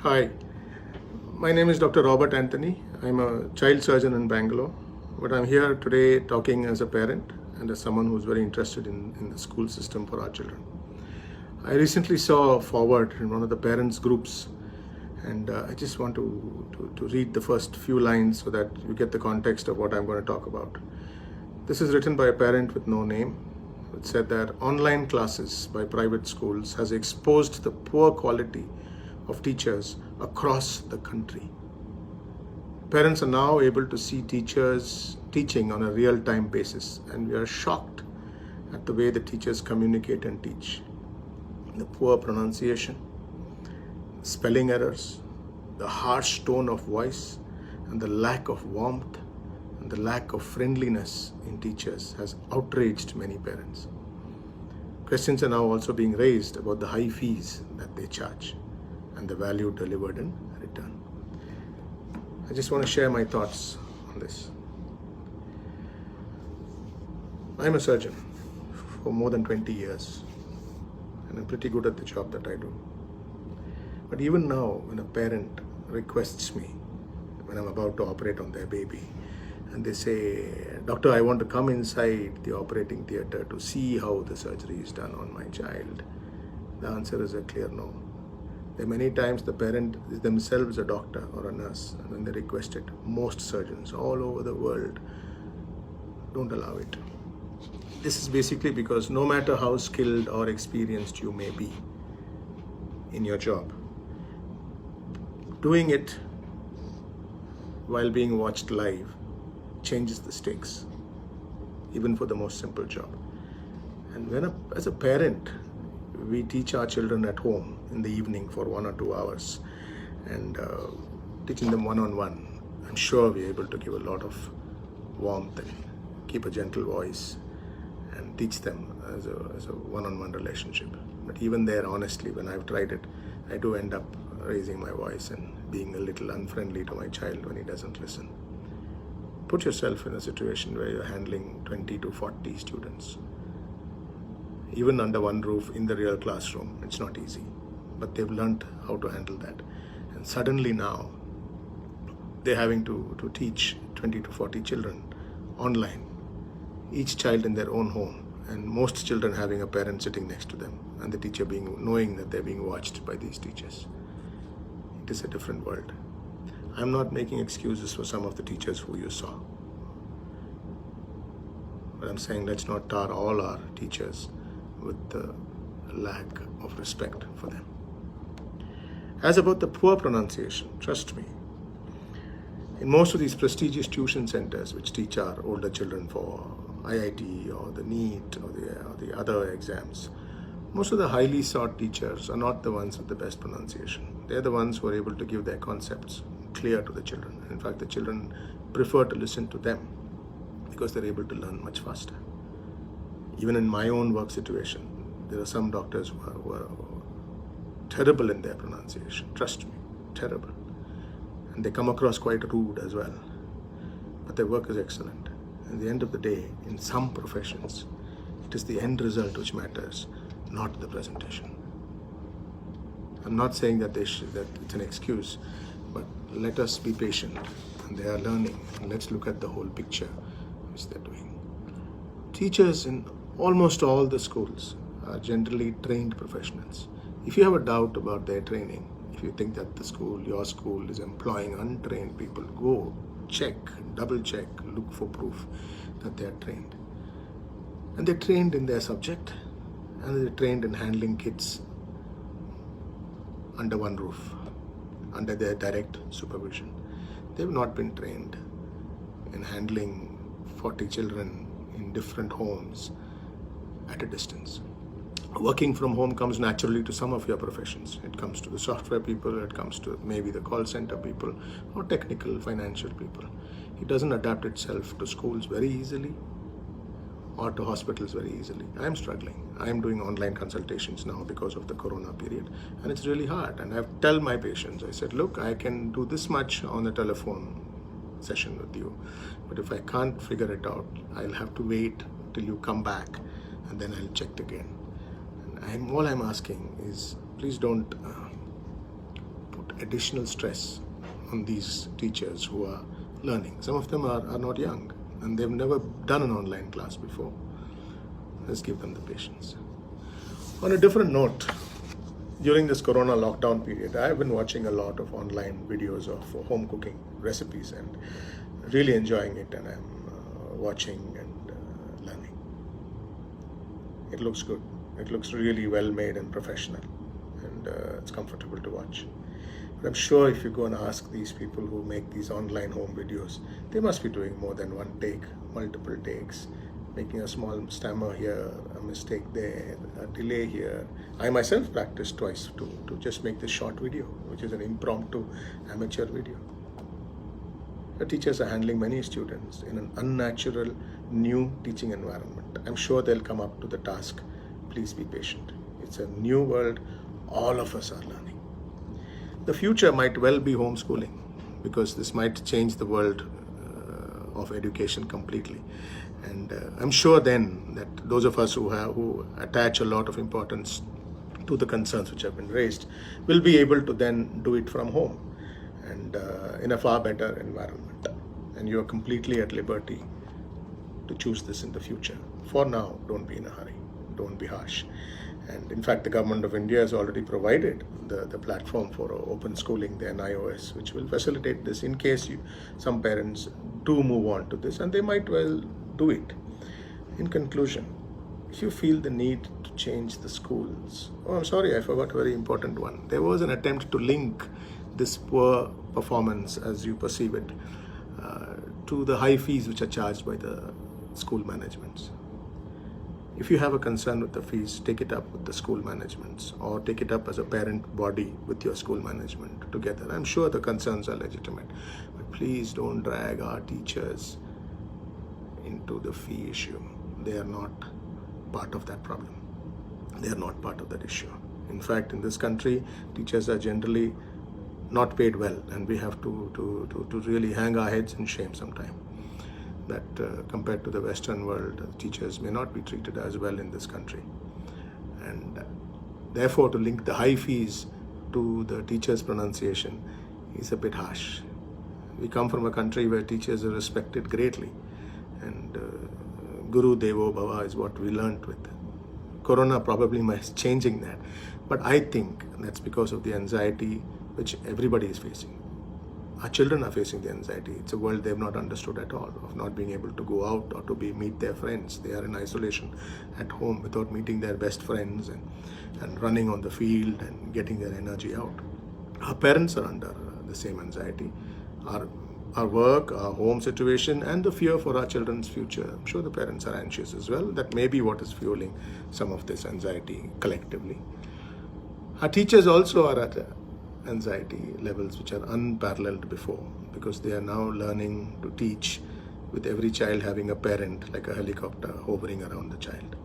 Hi, my name is Dr. Robert Anthony. I'm a child surgeon in Bangalore, but I'm here today talking as a parent and as someone who's very interested in the school system for our children. I recently saw a forward in one of the parents' groups, and I just want to read the first few lines so that you get the context of what I'm going to talk about. This is written by a parent with no name. It said that online classes by private schools has exposed the poor quality of teachers across the country. Parents are now able to see teachers teaching on a real-time basis, and we are shocked at the way the teachers communicate and teach. The poor pronunciation, spelling errors, the harsh tone of voice, and the lack of warmth and the lack of friendliness in teachers has outraged many parents. Questions are now also being raised about the high fees that they charge and the value delivered in return. I just want to share my thoughts on this. I'm a surgeon for more than 20 years, and I'm pretty good at the job that I do. But even now, when a parent requests me, when I'm about to operate on their baby, and they say, "Doctor, I want to come inside the operating theater to see how the surgery is done on my child," the answer is a clear no. There are many times the parent is themselves a doctor or a nurse, and when they request it, most surgeons all over the world don't allow it. This is basically because no matter how skilled or experienced you may be in your job, doing it while being watched live changes the stakes, even for the most simple job. And as a parent, we teach our children at home in the evening for 1 or 2 hours, and teaching them one-on-one. I'm sure we're able to give a lot of warmth and keep a gentle voice and teach them as a one-on-one relationship. But even there, honestly, when I've tried it, I do end up raising my voice and being a little unfriendly to my child when he doesn't listen. Put yourself in a situation where you're handling 20 to 40 students. Even under one roof in the real classroom, it's not easy, but they've learned how to handle that. And suddenly now, they're having to teach 20 to 40 children online, each child in their own home, and most children having a parent sitting next to them, and the teacher knowing that they're being watched by these teachers. It is a different world. I'm not making excuses for some of the teachers who you saw, but I'm saying let's not tar all our teachers with the lack of respect for them. As about the poor pronunciation, trust me, in most of these prestigious tuition centers which teach our older children for IIT or the NEET or the other exams, most of the highly sought teachers are not the ones with the best pronunciation. They're the ones who are able to give their concepts clear to the children. In fact, the children prefer to listen to them because they're able to learn much faster. Even in my own work situation, there are some doctors who are terrible in their pronunciation. Trust me, terrible. And they come across quite rude as well. But their work is excellent. At the end of the day, in some professions, it is the end result which matters, not the presentation. I'm not saying that that it's an excuse, but let us be patient. And they are learning. And let's look at the whole picture which they're doing. Teachers in almost all the schools are generally trained professionals. If you have a doubt about their training, if you think that your school is employing untrained people, go check, double check, look for proof that they are trained. And they're trained in their subject, and they're trained in handling kids under one roof, under their direct supervision. They've not been trained in handling 40 children in different homes at a distance. Working from home comes naturally to some of your professions. It comes to the software people, it comes to maybe the call center people, or technical, financial people. It doesn't adapt itself to schools very easily or to hospitals very easily. I'm struggling. I'm doing online consultations now because of the corona period, and it's really hard. And I've tell my patients, I said, look, I can do this much on a telephone session with you, but if I can't figure it out, I'll have to wait till you come back, and then I'll check all I'm asking is, please don't put additional stress on these teachers who are learning. Some of them are not young and they've never done an online class before. Let's give them the patience. On a different note, during this Corona lockdown period, I've been watching a lot of online videos of home cooking recipes and really enjoying it, and I'm watching and learning. It looks good. It looks really well made and professional, and it's comfortable to watch. But I'm sure if you go and ask these people who make these online home videos, they must be doing more than one take, multiple takes, making a small stammer here, a mistake there, a delay here. I myself practiced twice to just make this short video, which is an impromptu amateur video. The teachers are handling many students in an unnatural, new teaching environment. I'm sure they'll come up to the task. Please be patient. It's a new world. All of us are learning. The future might well be homeschooling, because this might change the world of education completely. And I'm sure then that those of us who attach a lot of importance to the concerns which have been raised will be able to then do it from home and in a far better environment. And you are completely at liberty to choose this in the future. For now, don't be in a hurry. Don't be harsh. And in fact, the government of India has already provided the platform for open schooling, the NIOS, which will facilitate this in case some parents do move on to this, and they might well do it. In conclusion, if you feel the need to change the schools, I'm sorry, I forgot a very important one. There was an attempt to link this poor performance, as you perceive it, to the high fees which are charged by the school managements. If you have a concern with the fees, take it up with the school managements, or take it up as a parent body with your school management together. I'm sure the concerns are legitimate, but please don't drag our teachers into the fee issue. They are not part of that problem. They are not part of that issue. In fact, in this country, teachers are generally not paid well, and we have to really hang our heads in shame sometime that compared to the Western world, teachers may not be treated as well in this country. And therefore, to link the high fees to the teacher's pronunciation is a bit harsh. We come from a country where teachers are respected greatly, and Guru Devo Bhava is what we learnt with. Corona probably is changing that, but I think that's because of the anxiety which everybody is facing. Our children are facing the anxiety. It's a world they've not understood at all, of not being able to go out or to meet their friends. They are in isolation at home without meeting their best friends and running on the field and getting their energy out. Our parents are under the same anxiety. Our work, our home situation, and the fear for our children's future. I'm sure the parents are anxious as well. That may be what is fueling some of this anxiety collectively. Our teachers also are at anxiety levels which are unparalleled before, because they are now learning to teach with every child having a parent like a helicopter hovering around the child.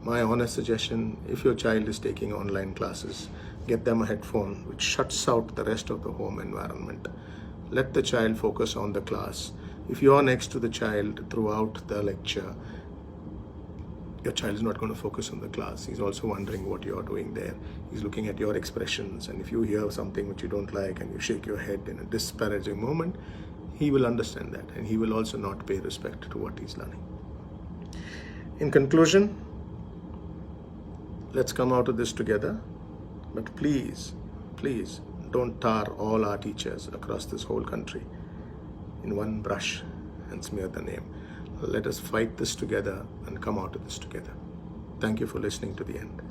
My honest suggestion, if your child is taking online classes, get them a headphone which shuts out the rest of the home environment. Let the child focus on the class. If you are next to the child throughout the lecture, your child is not going to focus on the class. He's also wondering what you're doing there. He's looking at your expressions, and if you hear something which you don't like and you shake your head in a disparaging moment, he will understand that, and he will also not pay respect to what he's learning. In conclusion, let's come out of this together, but please, please don't tar all our teachers across this whole country in one brush and smear the name. Let us fight this together and come out of this together. Thank you for listening to the end.